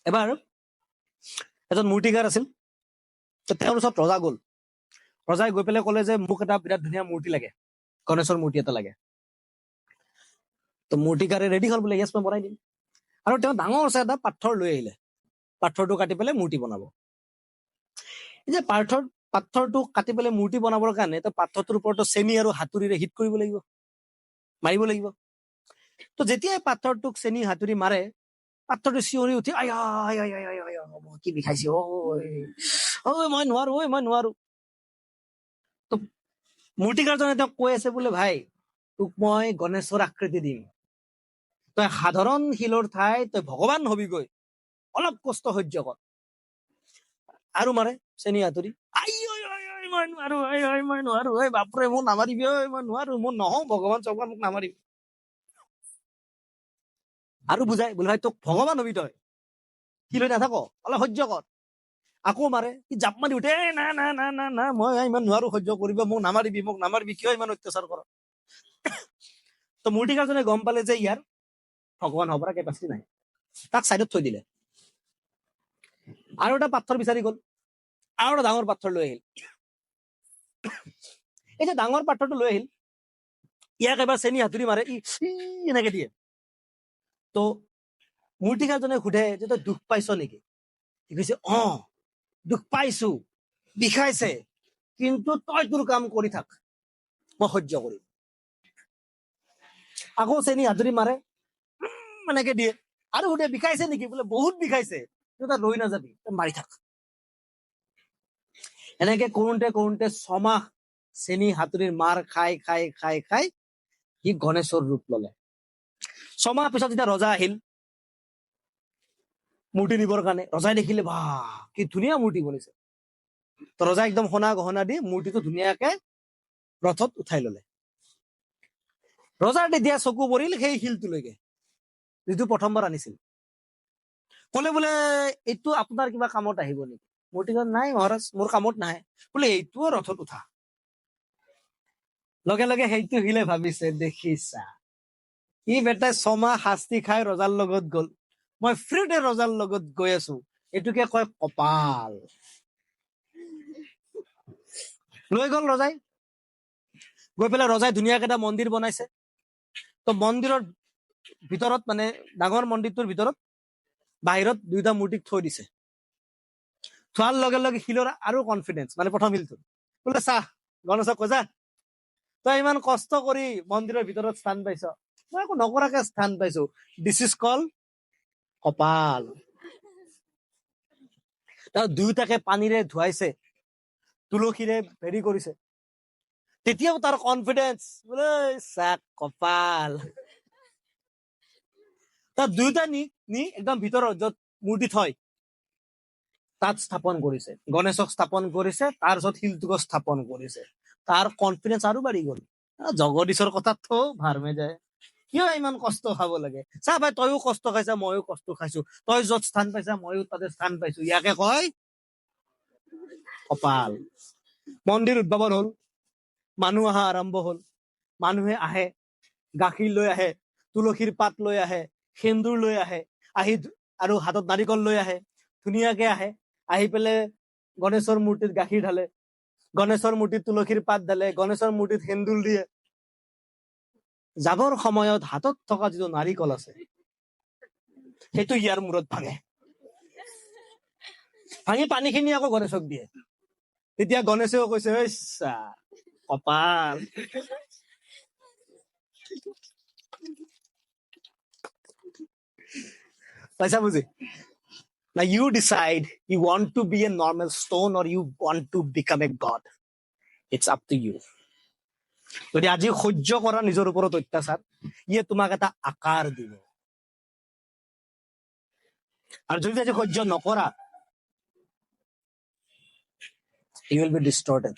এবাৰ এজন মূৰ্তিকাৰ আছিল, তেওঁৰ ওচৰত ৰজা গ'ল। ৰজাই গৈ পেলাই ক'লে যে মোক এটা বিৰাট ধুনীয়া মূৰ্তি লাগে, গণেশৰ মূৰ্তি এটা লাগে। তো মূৰ্তিকাৰে ৰেডি হ'ল, বোলে য়েছ মই বনাই দিম। আৰু তেওঁ ডাঙৰ এটা পাথৰ লৈ আহিলে, পাথৰটো কাটি পেলাই মূৰ্তি বনাব। এই যে পাথৰটো কাটি পেলাই মূৰ্তি বনাবৰ কাৰণে তো পাথৰটোৰ ওপৰতো চেনি আৰু হাতুৰিৰে হিট কৰিব লাগিব, মাৰিব লাগিব। তো যেতিয়াই পাথৰটোক চেনি হাতুৰি মাৰে, পাথৰটো চিঞৰি উঠি কি বিষাইছে, মই নোৱাৰো। তো মূৰ্তিকাৰজনে তেওঁক কৈ আছে, বোলে ভাই তোক মই গণেশৰ আকৃতি দিম, তই সাধাৰণ শিলৰ ঠাই তই ভগৱান হবিগৈ, অলপ কষ্ট সহ্য কৰ। আৰু মাৰে চেনি হাতুৰি, মই নোৱাৰো, বাপৰে মোক নামাৰিবি, মই নোৱাৰো, মই নহওঁ ভগৱান চগৱান, মোক নামাৰিবি। আৰু বুজাই, বোলে ভাই তোক ভগৱান হবি, তই শিল হৈ নাথাক, অলপ সহ্য কৰ। আকৌ মাৰে, সি জাপ মাৰি উঠে, না মই ইমান নোৱাৰো সহ্য কৰিব, মোক নামাৰিবি, কিয় ইমান অত্যাচাৰ কৰ। তো মূৰ্তিকাৰজনে গম পালে যে ইয়াৰ ভগৱান হবৰ কেপাচিটি নাই, তাক চাইডত থৈ দিলে। আৰু এটা পাথৰ বিচাৰি গ'ল, আৰু এটা ডাঙৰ পাথৰ লৈ আহিল। এই যে ডাঙৰ পাথৰটো লৈ আহিল, ইয়াক এবাৰ চেনি হাতুৰি মাৰে, এনেকে দিয়ে। তো মূৰ্তিকাৰজনে সোধে যে তই দুখ পাইছ নেকি? সি কৈছে দুখ পাইছো, বিষাইছে, কিন্তু তই তোৰ কাম কৰি থাক, মই সহ্য কৰিম। আকৌ চেনি হাতুৰি মাৰে, এনেকে দিয়ে। আৰু সোধে বিষাইছে নেকি? বোলে বহুত বিষাইছে, কিন্তু তই ৰৈ নাযাবি, তই মাৰি থাক। এনেকে কৰোঁতে 6 মাহ চেনি হাতুৰিৰ মাৰ খাই সি গণেশৰ ৰূপ ললে। 6 মাহ পিছত যেতিয়া ৰজা আহিল মূৰ্তি নিবৰ কাৰণে, ৰজাই দেখিলে বাহ কি ধুনীয়া মূৰ্তি বনিছে। তো ৰজাই একদম সোণা গহনা দি মূৰ্তিটো ধুনীয়াকে ৰথত উঠাই ললে। ৰজাৰ তেতিয়া চকু পৰিল সেই শিলটোলৈকে, যিটো প্ৰথমবাৰ আনিছিল। ক'লে বোলে এইটো আপোনাৰ কিবা কামত আহিব নেকি? মূৰ্তিজন, নাই মহাৰাজ, মোৰ কামত নাহে। বোলে এইটোও ৰথত উঠা। লগে লগে সেইটো শিলে ভাবিছে, দেখিছা ই বেটাই 6 মাহ শাস্তি খাই ৰজাৰ লগত গ'ল, মই ফ্ৰীতে ৰজাৰ লগত গৈ আছো, এইটোকে কয় কপাল। লৈ গ'ল ৰজাই, গৈ পেলাই ৰজাই ধুনীয়াকে এটা মন্দিৰ বনাইছে। তো মন্দিৰৰ ভিতৰত, মানে ডাঙৰ মন্দিৰটোৰ ভিতৰত বাহিৰত 2টা মূৰ্তিক থৈ দিছে। থোৱাৰ লগে লগে শিলৰ আৰু কনফিডেন্স, মানে প্ৰথম শিলটো বোলে চাহ গণেশক কৈছা, তই ইমান কষ্ট কৰি মন্দিৰৰ ভিতৰত স্থান পাইছ, মই একো নকৰাকে স্থান পাইছো, দিছ ইজ কল কপাল। তাৰ 2টাকে পানীৰে ধুৱাইছে, তুলসীৰে হেৰি কৰিছে, তেতিয়াও তাৰ কনফিডেন্স, বোলে চাক কপাল। তাৰ 2টা নি একদম ভিতৰত য'ত মূৰ্তি থয় তাত স্থাপন কৰিছে, গণেশক স্থাপন কৰিছে, তাৰ পিছত শিলটোকো স্থাপন কৰিছে। তাৰ কনফিডেন্স আৰু বাঢ়ি গ'ল। জগদীশৰ কথাত থো ভাৰমে যায়, কিয় ইমান কষ্ট খাব লাগে? চা ভাই, তইও কষ্ট খাইছা, ময়ো কষ্ট খাইছো, তই য'ত স্থান পাইছা ময়ো তাতে স্থান পাইছো, ইয়াকে কয় কপাল। মন্দিৰ উদ্ভাৱন হ'ল, মানুহ অহা আৰম্ভ হ'ল। মানুহে আহে, গাখীৰ লৈ আহে, তুলসীৰ পাত লৈ আহে, সেন্দুৰ লৈ আহে, আহি আৰু হাতত নাৰিকল লৈ আহে, ধুনীয়াকে আহে, আহি পেলাই গণেশৰ মূৰ্তিত গাখীৰ ঢালে, গণেশৰ মূৰ্তিত তুলসীৰ পাত ঢালে, গণেশৰ মূৰ্তিত সেন্দুৰ দিয়ে। যাবৰ সময়ত হাতত থকা যিটো নাৰিকল আছে সেইটো ইয়াৰ মূৰত ভাঙে, ভাঙি পানীখিনি আকৌ গণেশক দিয়ে। তেতিয়া গণেশেও কৈছে, কপাল। পাইছা বুজি? Now you decide, you want to be a normal stone or you want to become a god. It's up to you. যদি আজি সহ্য কৰা নিজৰ ওপৰত অত্যাচাৰ, ইয়ে তোমাক এটা আকাৰ দিব। আৰু যদি আজি সহ্য নকৰা, you will be distorted.